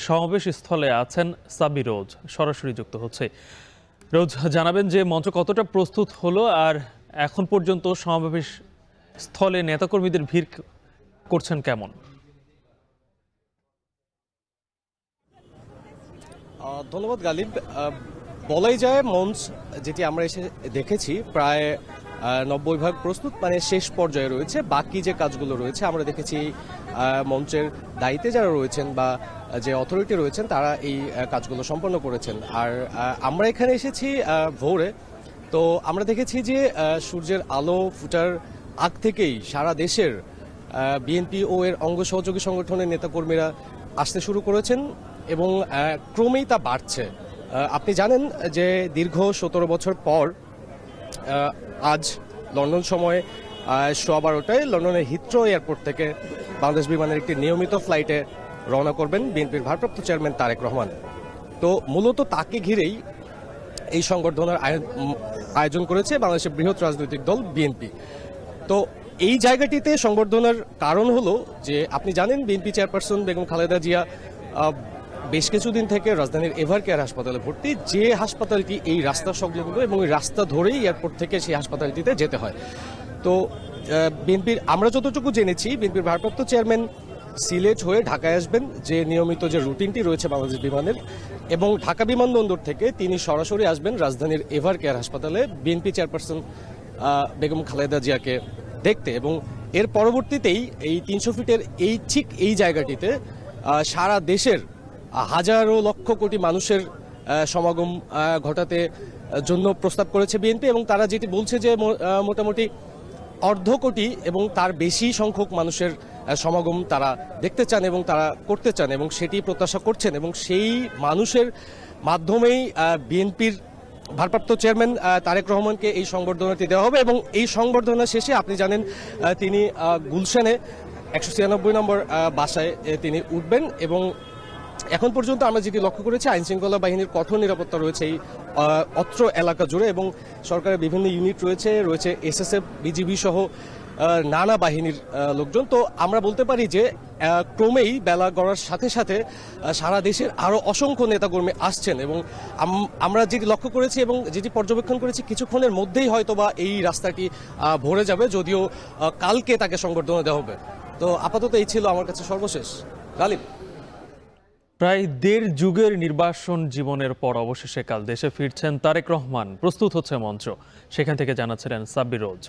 সমাবেশ স্থলে আছেন সাব্বির রোজ, সরাসরি যুক্ত হচ্ছে। রোজ, জানাবেন যে মঞ্চ কতটা প্রস্তুত হলো আর এখন পর্যন্ত সমাবেশ স্থলে নেতাকর্মীদের ভিড় করছেন কেমন? ধন্যবাদ গালিব। বলাই যায় মঞ্চ যেটি আমরা এসে দেখেছি প্রায় 90% প্রস্তুত, মানে শেষ পর্যায়ে রয়েছে। বাকি যে কাজগুলো রয়েছে আমরা দেখেছি মঞ্চের দায়িত্বে যারা রয়েছেন বা যে অথরিটি রয়েছেন তারা এই কাজগুলো সম্পন্ন করেছেন। আর আমরা এখানে এসেছি ভোরে, তো আমরা দেখেছি যে সূর্যের আলো ফুটার আগ থেকেই সারা দেশের বিএনপি ও এর অঙ্গ সহযোগী সংগঠনের নেতাকর্মীরা আসতে শুরু করেছেন এবং ক্রমেই তা বাড়ছে। আপনি জানেন যে দীর্ঘ 17 বছর পর আজ লন্ডন সময় 12:15টায় লন্ডনের হিথ্রো এয়ারপোর্ট থেকে বাংলাদেশ বিমানের একটি নিয়মিত ফ্লাইটে রওনা করবেন বিএনপির ভারপ্রাপ্ত চেয়ারম্যান তারেক রহমান। তো মূলত তাকে ঘিরেই এই সংবর্ধনার আয়োজন করেছে বাংলাদেশের বৃহৎ রাজনৈতিক দল বিএনপি। তো এই জায়গাটিতে সংবর্ধনার কারণ হলো যে আপনি জানেন বিএনপি চেয়ারপারসন বেগম খালেদা জিয়া বেশ কিছুদিন থেকে রাজধানীর এভার কেয়ার হাসপাতালে ভর্তি, যে হাসপাতালটি এই রাস্তা সংলগ্ন এবং এই রাস্তা ধরেই এয়ারপোর্ট থেকে সেই হাসপাতালটিতে যেতে হয়। তো বিএনপির আমরা যতটুকু জেনেছি বিএনপির ভারপ্রাপ্ত চেয়ারম্যান সিলেট হয়ে ঢাকায় আসবেন, যে নিয়মিত যে রুটিনটি রয়েছে বাংলাদেশ বিমানের, এবং ঢাকা বিমানবন্দর থেকে তিনি সরাসরি আসবেন রাজধানীর এভার কেয়ার হাসপাতালে বিএনপি চেয়ারপারসন বেগম খালেদা জিয়াকে দেখতে। এবং এর পরবর্তীতেই এই 300 ফিটের ঠিক এই জায়গাটিতে সারা দেশের হাজারো লক্ষ কোটি মানুষের সমাগম ঘটাতে জন্য প্রস্তাব করেছে বিএনপি, এবং তারা যেটি বলছে যে মোটামুটি 1/2 কোটি এবং তার বেশি সংখ্যক মানুষের সমাগম তারা দেখতে চান এবং তারা করতে চান এবং সেটি প্রত্যাশা করছেন, এবং সেই মানুষের মাধ্যমেই বিএনপির ভারপ্রাপ্ত চেয়ারম্যান তারেক রহমানকে এই সংবর্ধনাটি দেওয়া হবে। এবং এই সংবর্ধনা শেষে আপনি জানেন তিনি গুলশানে 196 নম্বর বাসায় তিনি উঠবেন। এবং এখন পর্যন্ত আমরা যেটি লক্ষ্য করেছি আইনশৃঙ্খলা বাহিনীর কঠোর নিরাপত্তা রয়েছে এই অত্র এলাকা জুড়ে, এবং সরকারের বিভিন্ন ইউনিট রয়েছে এসএসএফ, বিজিবি সহ নানা বাহিনীর লোকজন। তো আমরা বলতে পারি যে ক্রমেই বেলা গড়ার সাথে সাথে সারা দেশের আরও অসংখ্য নেতাকর্মী আসছেন, এবং আমরা যেটি লক্ষ্য করেছি এবং যেটি পর্যবেক্ষণ করেছি কিছুক্ষণের মধ্যেই হয়তোবা এই রাস্তাটি ভরে যাবে, যদিও কালকে তাকে সংবর্ধনা দেওয়া হবে। তো আপাতত এই ছিল আমার কাছে সর্বশেষ। গালিব, প্রায় 1.5 যুগের নির্বাসন জীবনের পর অবশেষে কাল দেশে ফিরছেন তারেক রহমান। প্রস্তুত হচ্ছে মঞ্চ, সেখান থেকে জানাচ্ছিলেন সাব্বির রোজ।